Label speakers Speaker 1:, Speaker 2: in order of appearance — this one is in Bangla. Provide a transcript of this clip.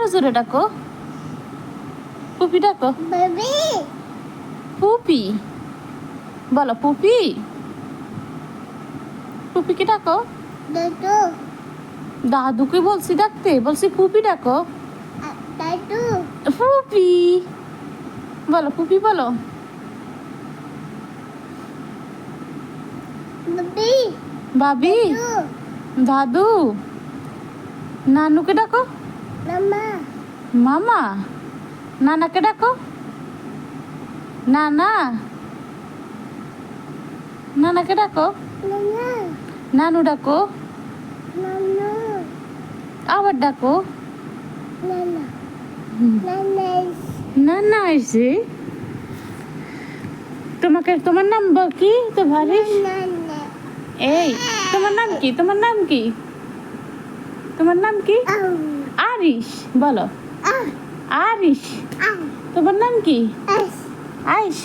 Speaker 1: আরো জোরে ডাকো। পুপি ডাকো।
Speaker 2: বেবি
Speaker 1: পুপি বলো, পুপি। পুপিকে ডাকো।
Speaker 2: দাদু
Speaker 1: দাদুকে বলছি ডাকতে, বলছি পুপি ডাকো।
Speaker 2: দাদু
Speaker 1: পুপি বলো, পুপি বলো।
Speaker 2: বেবি
Speaker 1: ভাবি, দাদু, নানুকে ডাকো।
Speaker 2: মামা
Speaker 1: মামা, নানাকে ডাকো। নানা, নানাকে ডাকো।
Speaker 2: নানা
Speaker 1: নানু ডাকো।
Speaker 2: নানা
Speaker 1: আবার ডাকো।
Speaker 2: নানা নানা
Speaker 1: নানা এসে তোমাকে, তোমার নাম কি তো ভারিস?
Speaker 2: নানা
Speaker 1: এই তোমার নাম কি? তোমার নাম কি? তোমার নাম কি?
Speaker 2: আউ
Speaker 1: আরিশ বলো।
Speaker 2: আ
Speaker 1: আরিশ।
Speaker 2: আ
Speaker 1: তোমার নাম কি?
Speaker 2: এস
Speaker 1: আইশ।